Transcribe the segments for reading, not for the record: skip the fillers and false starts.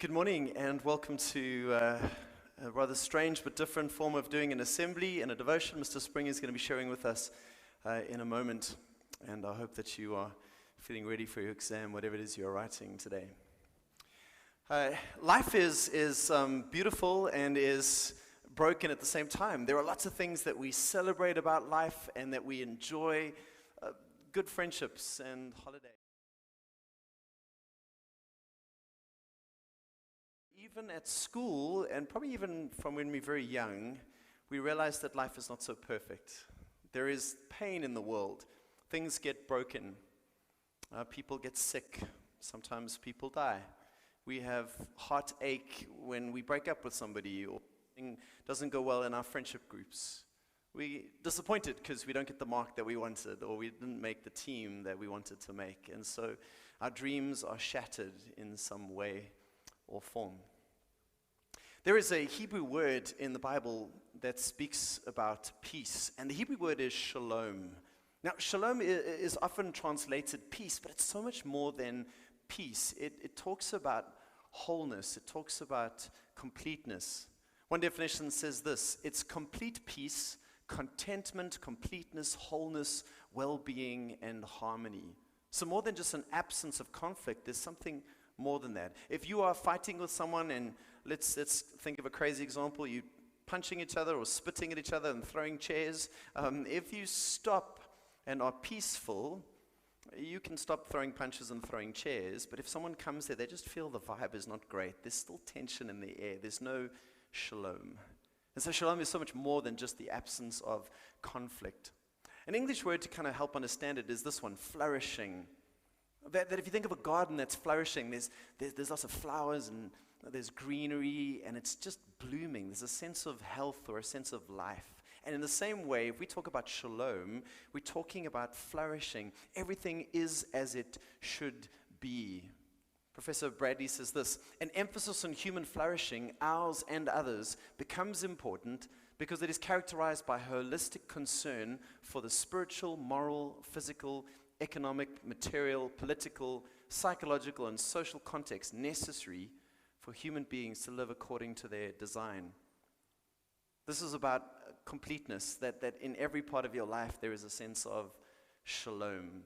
Good morning and welcome to a rather strange but different form of doing an assembly and a devotion. Mr. Spring is going to be sharing with us in a moment, and I hope that you are feeling ready for your exam, whatever it is you are writing today. Life is beautiful and is broken at the same time. There are lots of things that we celebrate about life and that we enjoy, good friendships and holidays. Even at school, and probably even from when we're very young, we realize that life is not so perfect. There is pain in the world. Things get broken. People get sick. Sometimes people die. We have heartache when we break up with somebody or something doesn't go well in our friendship groups. We're disappointed because we don't get the mark that we wanted, or we didn't make the team that we wanted to make. And so our dreams are shattered in some way or form. There is a Hebrew word in the Bible that speaks about peace, and the Hebrew word is shalom. Now, shalom is often translated peace, but it's so much more than peace. It talks about wholeness. It talks about completeness. One definition says this: it's complete peace, contentment, completeness, wholeness, well-being, and harmony. So more than just an absence of conflict, there's something more than that. If you are fighting with someone, and let's think of a crazy example, you punching each other or spitting at each other and throwing chairs, if you stop and are peaceful, you can stop throwing punches and throwing chairs. But if someone comes there, they just feel the vibe is not great. There's still tension in the air. There's no shalom. And so shalom is so much more than just the absence of conflict. An English word to kind of help understand it is this one: flourishing. That if you think of a garden that's flourishing, there's lots of flowers and there's greenery and it's just blooming. There's a sense of health or a sense of life. And in the same way, if we talk about shalom, we're talking about flourishing. Everything is as it should be. Professor Bradley says this: an emphasis on human flourishing, ours and others, becomes important because it is characterized by holistic concern for the spiritual, moral, physical, economic, material, political, psychological, and social context necessary for human beings to live according to their design. This is about completeness, that in every part of your life there is a sense of shalom.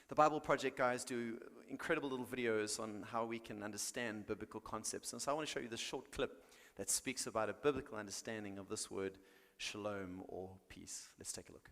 The Bible Project guys do incredible little videos on how we can understand biblical concepts. And so I want to show you this short clip that speaks about a biblical understanding of this word shalom or peace. Let's take a look.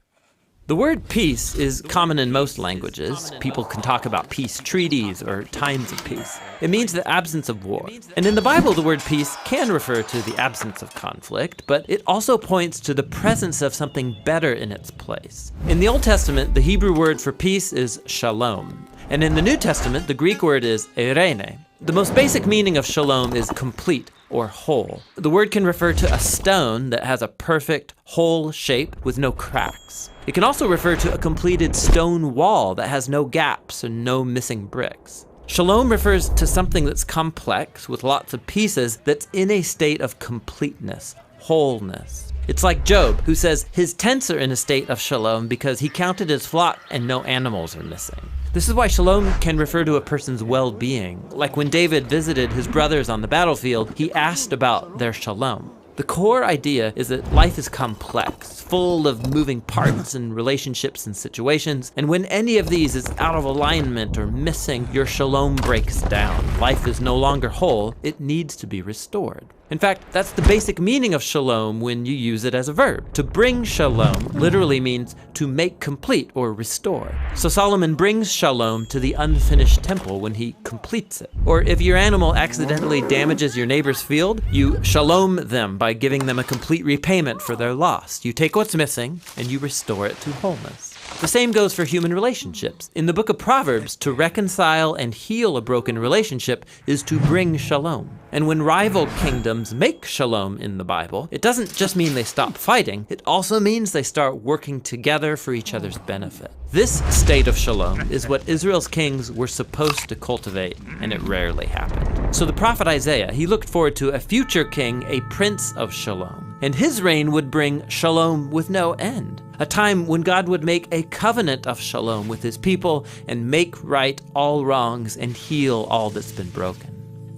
The word peace is common in most languages. People can talk about peace treaties or times of peace. It means the absence of war. And in the Bible, the word peace can refer to the absence of conflict, but it also points to the presence of something better in its place. In the Old Testament, the Hebrew word for peace is shalom. And in the New Testament, the Greek word is eirene. The most basic meaning of shalom is complete or whole. The word can refer to a stone that has a perfect, whole shape with no cracks. It can also refer to a completed stone wall that has no gaps and no missing bricks. Shalom refers to something that's complex with lots of pieces that's in a state of completeness, wholeness. It's like Job, who says his tents are in a state of shalom because he counted his flock and no animals are missing. This is why shalom can refer to a person's well-being. Like when David visited his brothers on the battlefield, he asked about their shalom. The core idea is that life is complex, full of moving parts and relationships and situations, and when any of these is out of alignment or missing, your shalom breaks down. Life is no longer whole, it needs to be restored. In fact, that's the basic meaning of shalom when you use it as a verb. To bring shalom literally means to make complete or restore. So Solomon brings shalom to the unfinished temple when he completes it. Or if your animal accidentally damages your neighbor's field, you shalom them by giving them a complete repayment for their loss. You take what's missing and you restore it to wholeness. The same goes for human relationships. In the book of Proverbs, to reconcile and heal a broken relationship is to bring shalom. And when rival kingdoms make shalom in the Bible, it doesn't just mean they stop fighting, it also means they start working together for each other's benefit. This state of shalom is what Israel's kings were supposed to cultivate, and it rarely happened. So the prophet Isaiah, he looked forward to a future king, a prince of shalom. And his reign would bring shalom with no end. A time when God would make a covenant of shalom with his people and make right all wrongs and heal all that's been broken.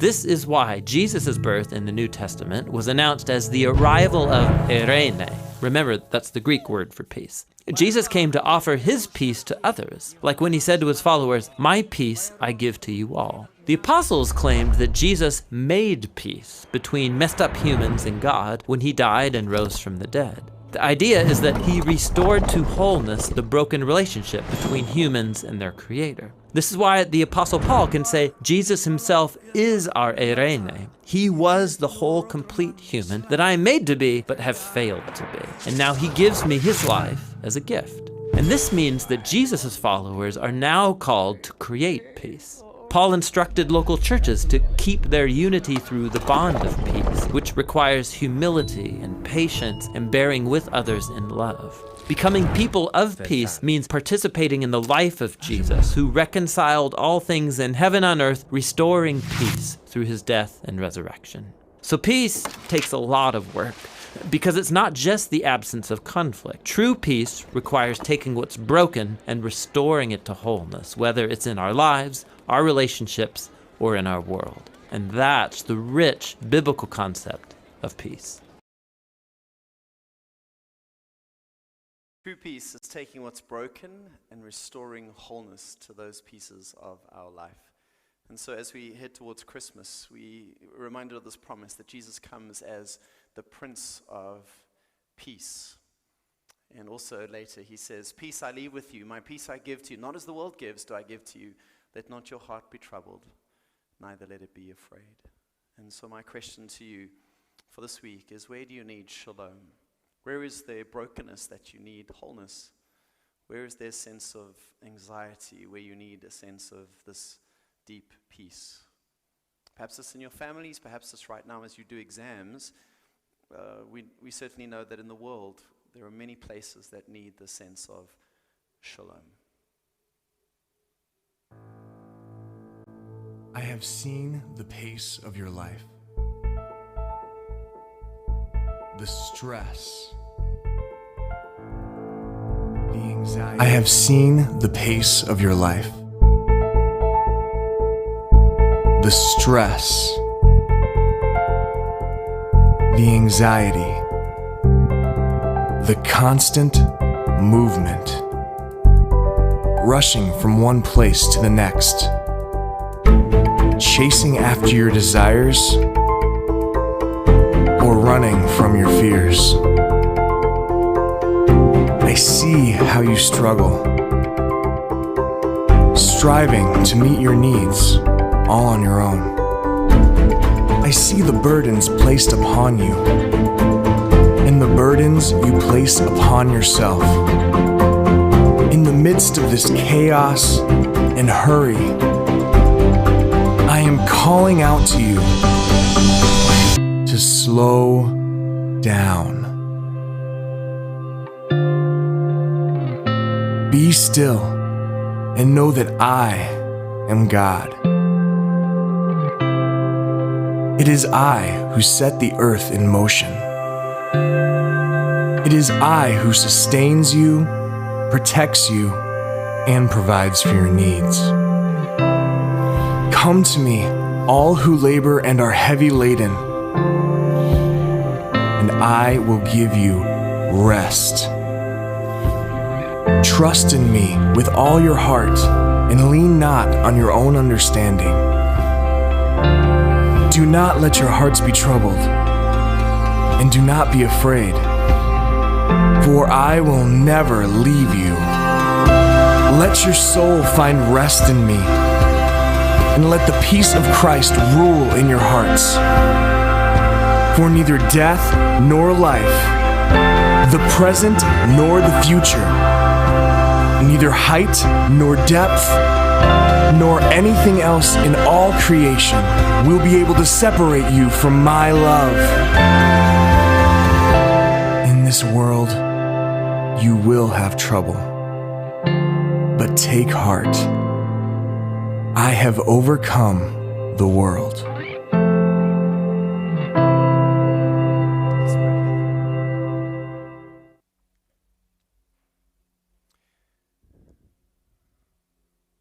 This is why Jesus' birth in the New Testament was announced as the arrival of eirene. Remember, that's the Greek word for peace. Jesus came to offer his peace to others, like when he said to his followers, "My peace I give to you all." The apostles claimed that Jesus made peace between messed up humans and God when he died and rose from the dead. The idea is that he restored to wholeness the broken relationship between humans and their creator. This is why the Apostle Paul can say Jesus himself is our eirene. He was the whole complete human that I am made to be but have failed to be. And now he gives me his life as a gift. And this means that Jesus' followers are now called to create peace. Paul instructed local churches to keep their unity through the bond of peace, which requires humility and patience and bearing with others in love. Becoming people of peace means participating in the life of Jesus, who reconciled all things in heaven and earth, restoring peace through his death and resurrection. So peace takes a lot of work, because it's not just the absence of conflict. True peace requires taking what's broken and restoring it to wholeness, whether it's in our lives, our relationships, or in our world. And that's the rich biblical concept of peace. True peace is taking what's broken and restoring wholeness to those pieces of our life. And so as we head towards Christmas, we are reminded of this promise that Jesus comes as the Prince of Peace. And also later he says, "Peace I leave with you, my peace I give to you. Not as the world gives do I give to you. Let not your heart be troubled, neither let it be afraid." And so my question to you for this week is, where do you need shalom? Where is there brokenness that you need wholeness? Where is there a sense of anxiety where you need a sense of this deep peace? Perhaps it's in your families, perhaps it's right now as you do exams. We certainly know that in the world there are many places that need the sense of shalom. I have seen the pace of your life, the stress, the anxiety. I have seen the pace of your life, the stress, the anxiety, the constant movement, rushing from one place to the next, chasing after your desires, or running from your fears. I see how you struggle, striving to meet your needs all on your own. I see the burdens placed upon you, and the burdens you place upon yourself. In the midst of this chaos and hurry, I am calling out to you to slow down. Be still and know that I am God. It is I who set the earth in motion. It is I who sustains you, protects you, and provides for your needs. Come to me, all who labor and are heavy laden, and I will give you rest. Trust in me with all your heart, and lean not on your own understanding. Do not let your hearts be troubled, and do not be afraid, for I will never leave you. Let your soul find rest in me, and let the peace of Christ rule in your hearts. For neither death nor life, the present nor the future, neither height nor depth, nor anything else in all creation will be able to separate you from my love. In this world, you will have trouble, but take heart. I have overcome the world.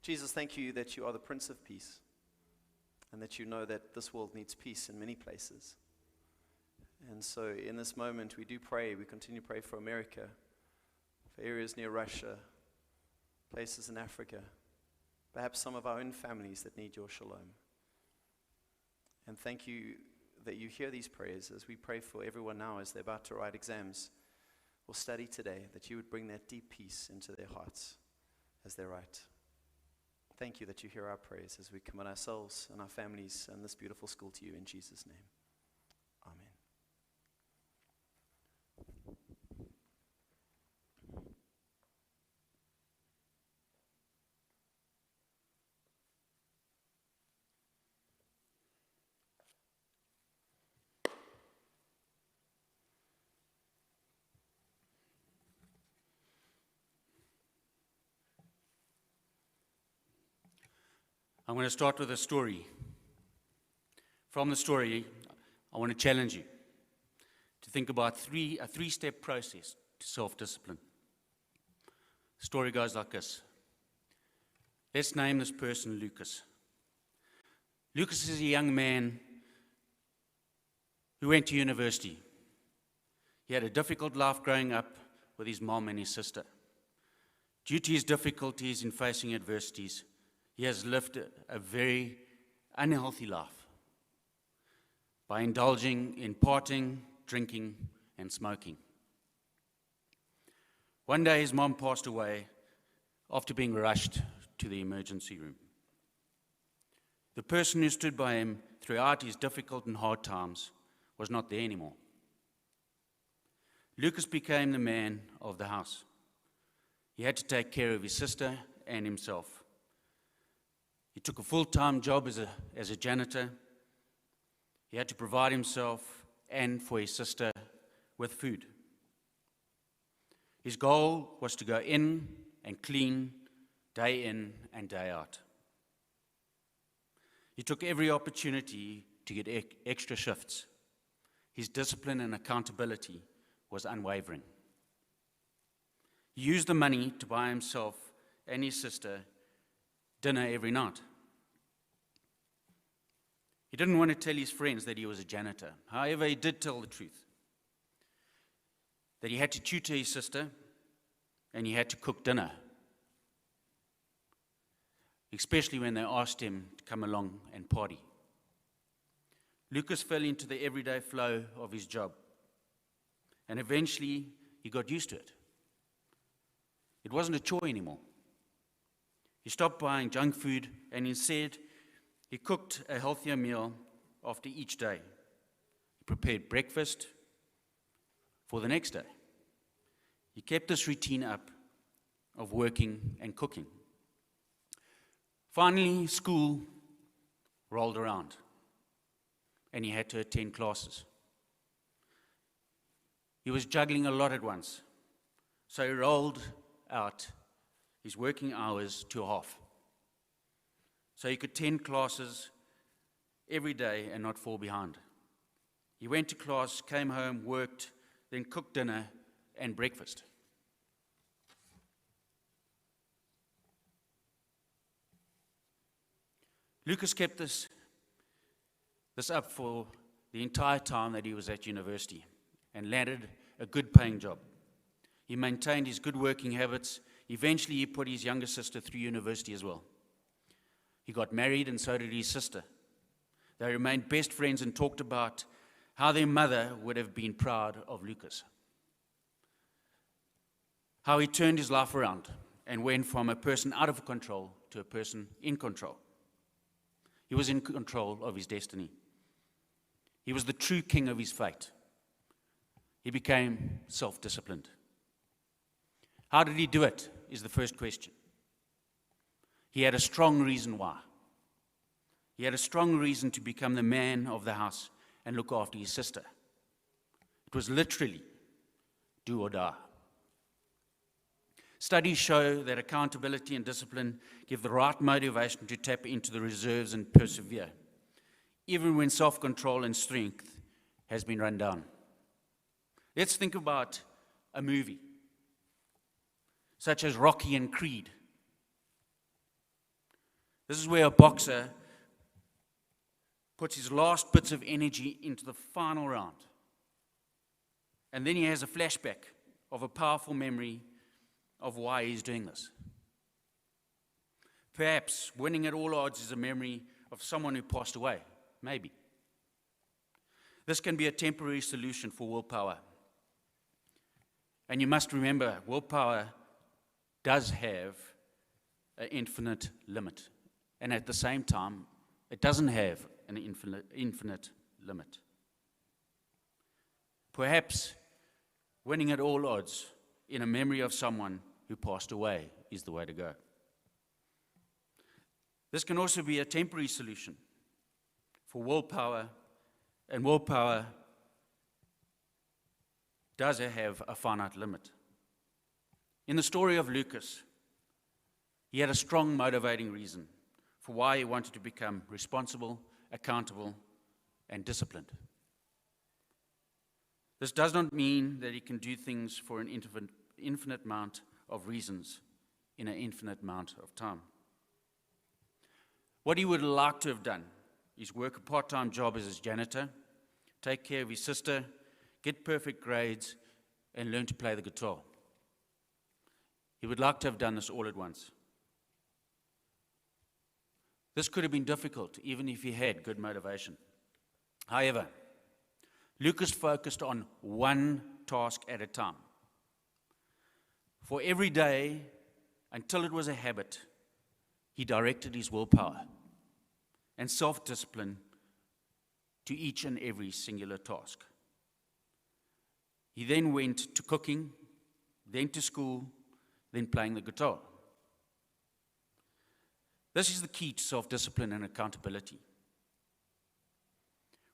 Jesus, thank you that you are the Prince of Peace. and that you know that this world needs peace in many places. And so in this moment, we do pray, we continue to pray for America, for areas near Russia, places in Africa, perhaps some of our own families that need your shalom. And thank you that you hear these prayers as we pray for everyone now as they're about to write exams or study today, that you would bring that deep peace into their hearts as they write. Thank you that you hear our prayers as we commit ourselves and our families and this beautiful school to you in Jesus' name. Amen. I'm going to start with a story. From the story, I want to challenge you to think about a three-step process to self-discipline. The story goes like this. Let's name this person Lucas. Lucas is a young man who went to university. He had a difficult life growing up with his mom and his sister. Due to his difficulties in facing adversities, he has lived a very unhealthy life by indulging in partying, drinking, and smoking. One day his mom passed away after being rushed to the emergency room. The person who stood by him throughout his difficult and hard times was not there anymore. Lucas became the man of the house. He had to take care of his sister and himself. He took a full-time job as a janitor. He had to provide himself and for his sister with food. His goal was to go in and clean day in and day out. He took every opportunity to get extra shifts. His discipline and accountability was unwavering. He used the money to buy himself and his sister dinner every night. He didn't want to tell his friends that he was a janitor. However, he did tell the truth. That he had to tutor his sister and he had to cook dinner. Especially when they asked him to come along and party. Lucas fell into the everyday flow of his job. And eventually, he got used to it. It wasn't a chore anymore. He stopped buying junk food and instead he cooked a healthier meal after each day. He prepared breakfast for the next day. He kept this routine up of working and cooking. Finally, school rolled around and he had to attend classes. He was juggling a lot at once, so he rolled out his working hours to half, so he could attend classes every day and not fall behind. He went to class, came home, worked, then cooked dinner and breakfast. Lucas kept this up for the entire time that he was at university and landed a good paying job. He maintained his good working habits. Eventually, he put his younger sister through university as well. He got married, and so did his sister. They remained best friends and talked about how their mother would have been proud of Lucas. How he turned his life around and went from a person out of control to a person in control. He was in control of his destiny. He was the true king of his fate. He became self-disciplined. How did he do it, is the first question. He had a strong reason why. He had a strong reason to become the man of the house and look after his sister. It was literally do or die. Studies show that accountability and discipline give the right motivation to tap into the reserves and persevere, even when self-control and strength has been run down. Let's think about a movie, such as Rocky and Creed. This is where a boxer puts his last bits of energy into the final round. And then he has a flashback of a powerful memory of why he's doing this. Perhaps winning at all odds is a memory of someone who passed away. Maybe. This can be a temporary solution for willpower. And you must remember, willpower does have an infinite limit. And at the same time, it doesn't have an infinite limit. Perhaps winning at all odds in a memory of someone who passed away is the way to go. This can also be a temporary solution for willpower, and willpower does have a finite limit. In the story of Lucas, he had a strong motivating reason for why he wanted to become responsible, accountable, and disciplined. This does not mean that he can do things for an infinite amount of reasons in an infinite amount of time. What he would like to have done is work a part-time job as his janitor, take care of his sister, get perfect grades, and learn to play the guitar. He would like to have done this all at once. This could have been difficult, even if he had good motivation. However, Lucas focused on one task at a time. For every day, until it was a habit, he directed his willpower and self-discipline to each and every singular task. He then went to cooking, then to school, then playing the guitar. This is the key to self-discipline and accountability.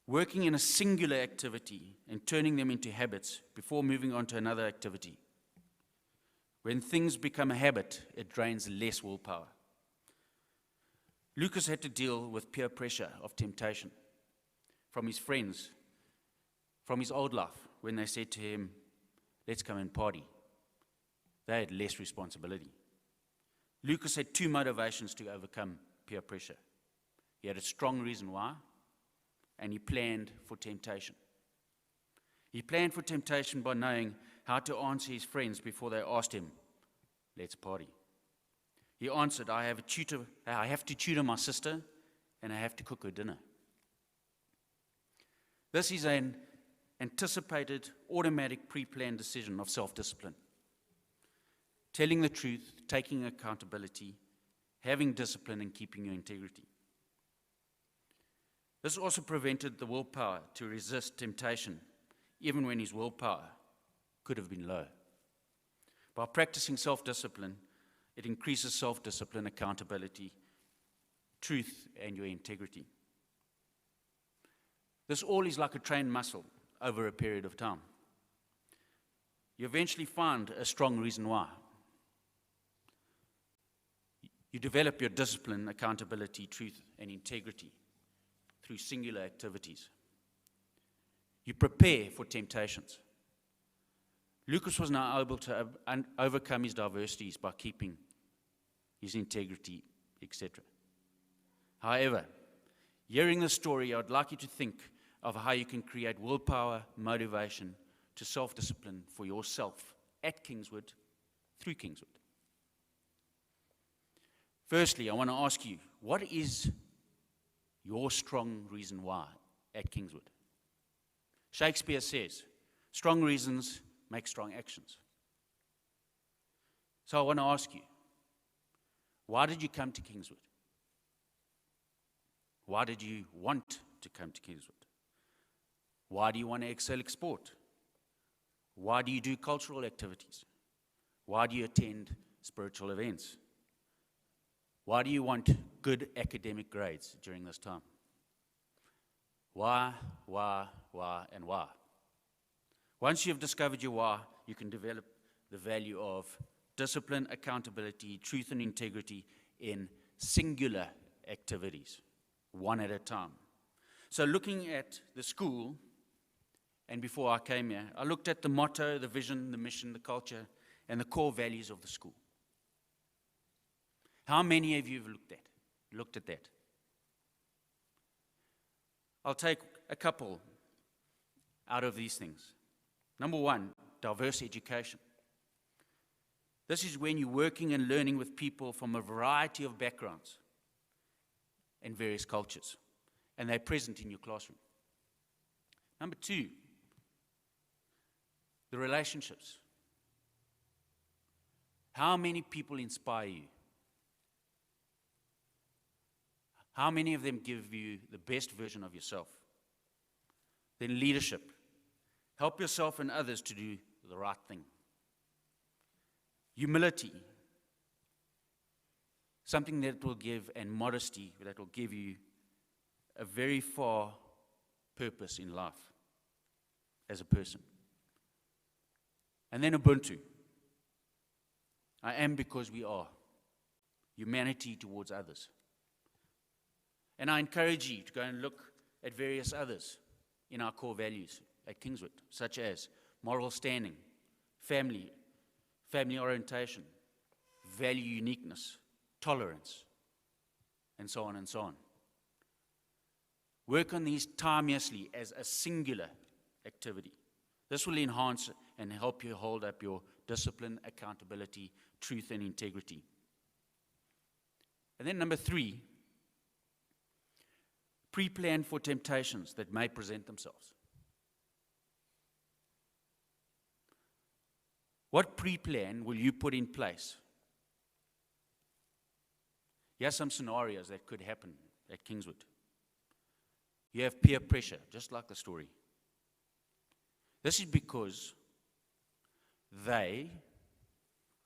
Working in a singular activity and turning them into habits before moving on to another activity. When things become a habit, it drains less willpower. Lucas had to deal with peer pressure of temptation from his friends, from his old life, when they said to him, "Let's come and party." They had less responsibility. Lucas had two motivations to overcome peer pressure. He had a strong reason why, and he planned for temptation. He planned for temptation by knowing how to answer his friends before they asked him, "Let's party." He answered, I have to tutor my sister, and I have to cook her dinner. This is an anticipated, automatic, pre-planned decision of self-discipline. Telling the truth, taking accountability, having discipline, and keeping your integrity. This also prevented the willpower to resist temptation, even when his willpower could have been low. By practicing self-discipline, it increases self-discipline, accountability, truth, and your integrity. This all is like a trained muscle over a period of time. You eventually find a strong reason why. You develop your discipline, accountability, truth, and integrity through singular activities. You prepare for temptations. Lucas was now able to overcome his diversities by keeping his integrity, etc. However, hearing this story, I'd like you to think of how you can create willpower, motivation to self-discipline for yourself at Kingswood, through Kingswood. Firstly, I want to ask you, what is your strong reason why at Kingswood? Shakespeare says, strong reasons make strong actions. So I want to ask you, why did you come to Kingswood? Why did you want to come to Kingswood? Why do you want to excel at sport? Why do you do cultural activities? Why do you attend spiritual events? Why do you want good academic grades during this time? Why, and why? Once you've discovered your why, you can develop the value of discipline, accountability, truth, and integrity in singular activities, one at a time. So looking at the school, and before I came here, I looked at the motto, the vision, the mission, the culture, and the core values of the school. How many of you have looked at that? I'll take a couple out of these things. Number one, diverse education. This is when you're working and learning with people from a variety of backgrounds and various cultures, and they're present in your classroom. Number two, the relationships. How many people inspire you? How many of them give you the best version of yourself? Then leadership. Help yourself and others to do the right thing. Humility. Something that will give, and modesty, that will give you a very far purpose in life as a person. And then Ubuntu. I am because we are. Humanity towards others. And I encourage you to go and look at various others in our core values at Kingswood, such as moral standing, family orientation, value uniqueness, tolerance, and so on and so on. Work on these timelessly as a singular activity. This will enhance and help you hold up your discipline, accountability, truth, and integrity. And then number three, pre-plan for temptations that may present themselves. What pre-plan will you put in place? Here are some scenarios that could happen at Kingswood. You have peer pressure, just like the story. This is because they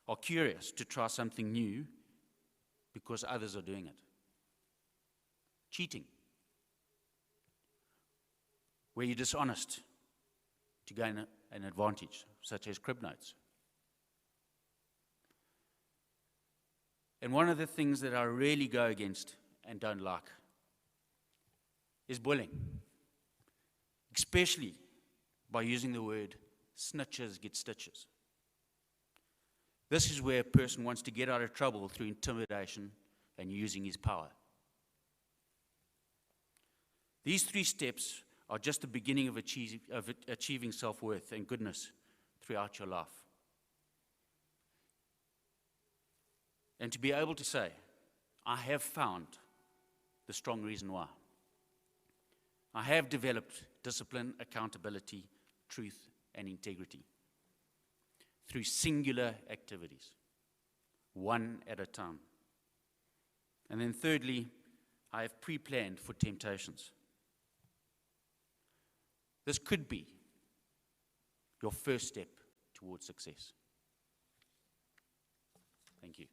are curious to try something new because others are doing it. Cheating, where you're dishonest to gain an advantage, such as crib notes. And one of the things that I really go against and don't like is bullying, especially by using the word snitches get stitches. This is where a person wants to get out of trouble through intimidation and using his power. These 3 steps are just the beginning of achieving self-worth and goodness throughout your life. And to be able to say, I have found the strong reason why. I have developed discipline, accountability, truth, and integrity through singular activities, one at a time. And then thirdly, I have pre-planned for temptations. This could be your first step towards success. Thank you.